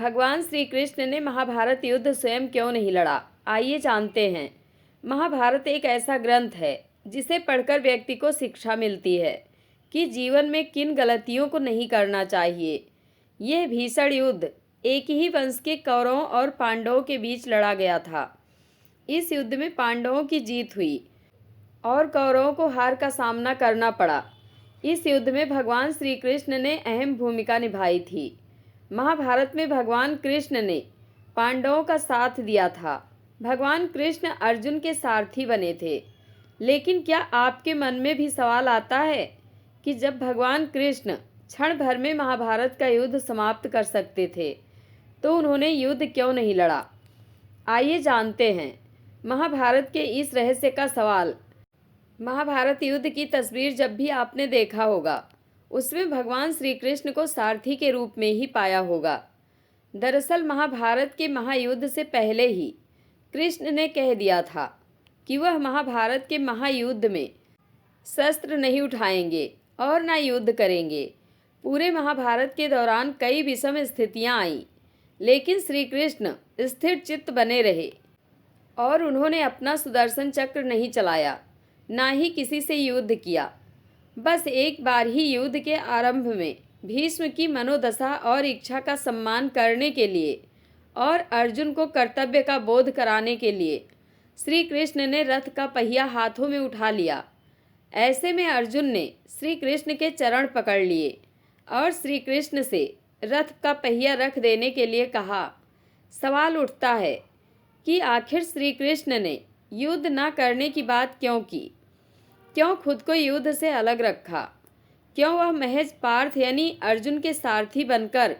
भगवान श्री कृष्ण ने महाभारत युद्ध स्वयं क्यों नहीं लड़ा, आइए जानते हैं। महाभारत एक ऐसा ग्रंथ है जिसे पढ़कर व्यक्ति को शिक्षा मिलती है कि जीवन में किन गलतियों को नहीं करना चाहिए। यह भीषण युद्ध एक ही वंश के कौरवों और पांडवों के बीच लड़ा गया था। इस युद्ध में पांडवों की जीत हुई और कौरवों को हार का सामना करना पड़ा। इस युद्ध में भगवान श्री कृष्ण ने अहम भूमिका निभाई थी। महाभारत में भगवान कृष्ण ने पांडवों का साथ दिया था। भगवान कृष्ण अर्जुन के सारथी बने थे। लेकिन क्या आपके मन में भी सवाल आता है कि जब भगवान कृष्ण क्षण भर में महाभारत का युद्ध समाप्त कर सकते थे तो उन्होंने युद्ध क्यों नहीं लड़ा? आइए जानते हैं महाभारत के इस रहस्य का सवाल। महाभारत युद्ध की तस्वीर जब भी आपने देखा होगा उसमें भगवान श्री कृष्ण को सारथी के रूप में ही पाया होगा। दरअसल महाभारत के महायुद्ध से पहले ही कृष्ण ने कह दिया था कि वह महाभारत के महायुद्ध में शस्त्र नहीं उठाएंगे और न युद्ध करेंगे। पूरे महाभारत के दौरान कई विषम स्थितियां आईं, लेकिन श्री कृष्ण स्थिर चित्त बने रहे और उन्होंने अपना सुदर्शन चक्र नहीं चलाया, ना ही किसी से युद्ध किया। बस एक बार ही युद्ध के आरंभ में भीष्म की मनोदशा और इच्छा का सम्मान करने के लिए और अर्जुन को कर्तव्य का बोध कराने के लिए श्री कृष्ण ने रथ का पहिया हाथों में उठा लिया। ऐसे में अर्जुन ने श्री कृष्ण के चरण पकड़ लिए और श्री कृष्ण से रथ का पहिया रख देने के लिए कहा। सवाल उठता है कि आखिर श्री कृष्ण ने युद्ध न करने की बात क्यों की? क्यों खुद को युद्ध से अलग रखा? क्यों वह महज पार्थ यानी अर्जुन के सारथी बनकर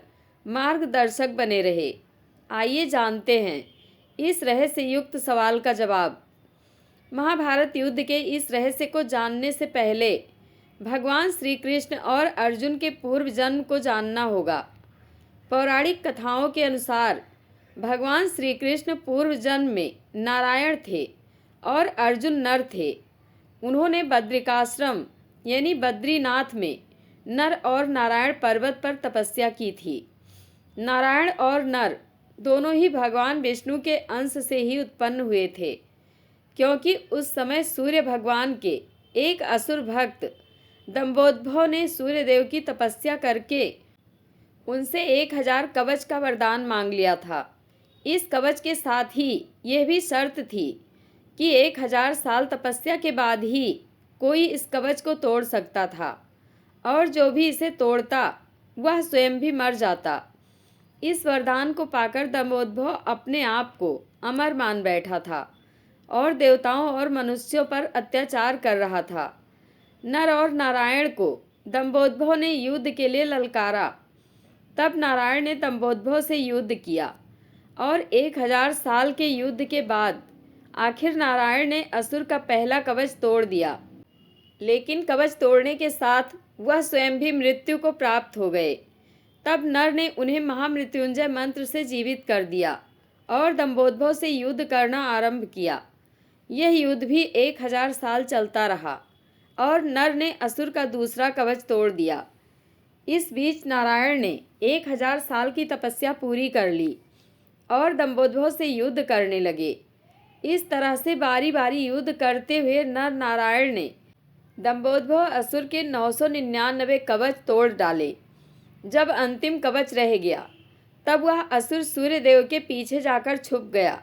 मार्गदर्शक बने रहे? आइए जानते हैं इस रहस्य युक्त सवाल का जवाब। महाभारत युद्ध के इस रहस्य को जानने से पहले भगवान श्री कृष्ण और अर्जुन के पूर्व जन्म को जानना होगा। पौराणिक कथाओं के अनुसार भगवान श्री कृष्ण पूर्व जन्म में नारायण थे और अर्जुन नर थे। उन्होंने बद्रिकाश्रम यानी बद्रीनाथ में नर और नारायण पर्वत पर तपस्या की थी। नारायण और नर दोनों ही भगवान विष्णु के अंश से ही उत्पन्न हुए थे, क्योंकि उस समय सूर्य भगवान के एक असुर भक्त दंभोदभ ने सूर्यदेव की तपस्या करके उनसे 1000 कवच का वरदान मांग लिया था। इस कवच के साथ ही यह भी शर्त थी कि 1000 साल तपस्या के बाद ही कोई इस कवच को तोड़ सकता था और जो भी इसे तोड़ता वह स्वयं भी मर जाता। इस वरदान को पाकर दंभोदभ अपने आप को अमर मान बैठा था और देवताओं और मनुष्यों पर अत्याचार कर रहा था। नर और नारायण को दंभोदभ ने युद्ध के लिए ललकारा। तब नारायण ने दंभोदभ से युद्ध किया और 1000 साल के युद्ध के बाद आखिर नारायण ने असुर का पहला कवच तोड़ दिया। लेकिन कवच तोड़ने के साथ वह स्वयं भी मृत्यु को प्राप्त हो गए। तब नर ने उन्हें महामृत्युंजय मंत्र से जीवित कर दिया और दंभोदभ से युद्ध करना आरंभ किया। यह युद्ध भी 1000 साल चलता रहा और नर ने असुर का दूसरा कवच तोड़ दिया। इस बीच नारायण ने 1000 साल की तपस्या पूरी कर ली और दंभोदभ से युद्ध करने लगे। इस तरह से बारी बारी युद्ध करते हुए नर नारायण ने दंभोदभ असुर के 999 कवच तोड़ डाले। जब अंतिम कवच रह गया तब वह असुर सूर्यदेव के पीछे जाकर छुप गया।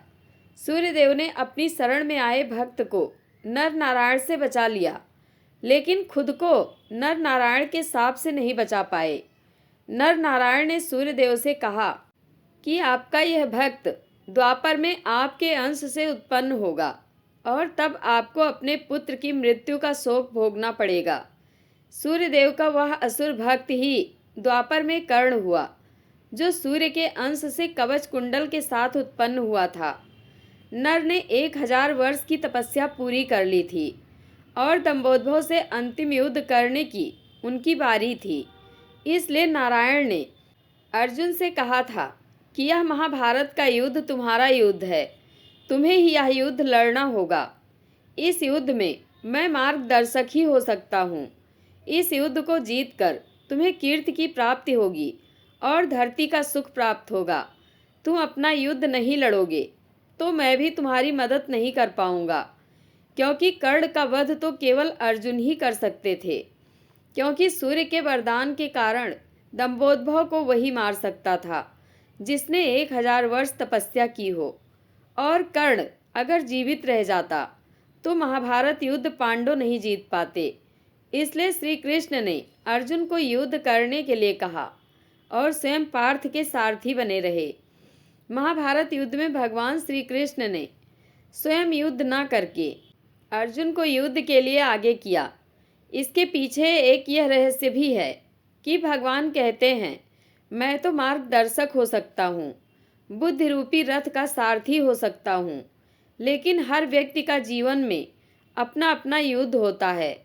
सूर्यदेव ने अपनी शरण में आए भक्त को नर नारायण से बचा लिया, लेकिन खुद को नर नारायण के शाप से नहीं बचा पाए। नर नारायण ने सूर्यदेव से कहा कि आपका यह भक्त द्वापर में आपके अंश से उत्पन्न होगा और तब आपको अपने पुत्र की मृत्यु का शोक भोगना पड़ेगा। सूर्यदेव का वह असुर भक्त ही द्वापर में कर्ण हुआ, जो सूर्य के अंश से कवच कुंडल के साथ उत्पन्न हुआ था। नर ने 1000 वर्ष की तपस्या पूरी कर ली थी और दंभोदभ से अंतिम युद्ध करने की उनकी बारी थी। इसलिए नारायण ने अर्जुन से कहा था कि यह महाभारत का युद्ध तुम्हारा युद्ध है, तुम्हें ही यह युद्ध लड़ना होगा। इस युद्ध में मैं मार्गदर्शक ही हो सकता हूँ। इस युद्ध को जीतकर तुम्हें कीर्ति की प्राप्ति होगी और धरती का सुख प्राप्त होगा। तुम अपना युद्ध नहीं लड़ोगे तो मैं भी तुम्हारी मदद नहीं कर पाऊंगा, क्योंकि कर्ण का वध तो केवल अर्जुन ही कर सकते थे, क्योंकि सूर्य के वरदान के कारण दंभोदभव को वही मार सकता था जिसने 1000 वर्ष तपस्या की हो। और कर्ण अगर जीवित रह जाता तो महाभारत युद्ध पांडव नहीं जीत पाते। इसलिए श्री कृष्ण ने अर्जुन को युद्ध करने के लिए कहा और स्वयं पार्थ के सारथी बने रहे। महाभारत युद्ध में भगवान श्री कृष्ण ने स्वयं युद्ध न करके अर्जुन को युद्ध के लिए आगे किया। इसके पीछे एक यह रहस्य भी है कि भगवान कहते हैं, मैं तो मार्गदर्शक हो सकता हूँ, बुद्धि रूपी रथ का सारथी हो सकता हूँ, लेकिन हर व्यक्ति का जीवन में अपना अपना युद्ध होता है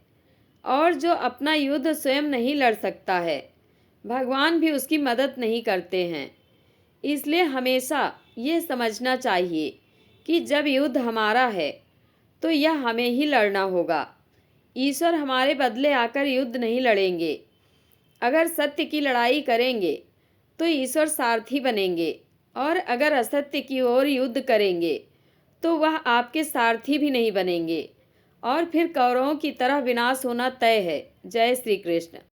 और जो अपना युद्ध स्वयं नहीं लड़ सकता है, भगवान भी उसकी मदद नहीं करते हैं। इसलिए हमेशा ये समझना चाहिए कि जब युद्ध हमारा है तो यह हमें ही लड़ना होगा। ईश्वर हमारे बदले आकर युद्ध नहीं लड़ेंगे। अगर सत्य की लड़ाई करेंगे तो ईश्वर सारथी बनेंगे, और अगर असत्य की ओर युद्ध करेंगे तो वह आपके सारथी भी नहीं बनेंगे, और फिर कौरवों की तरह विनाश होना तय है। जय श्री कृष्ण।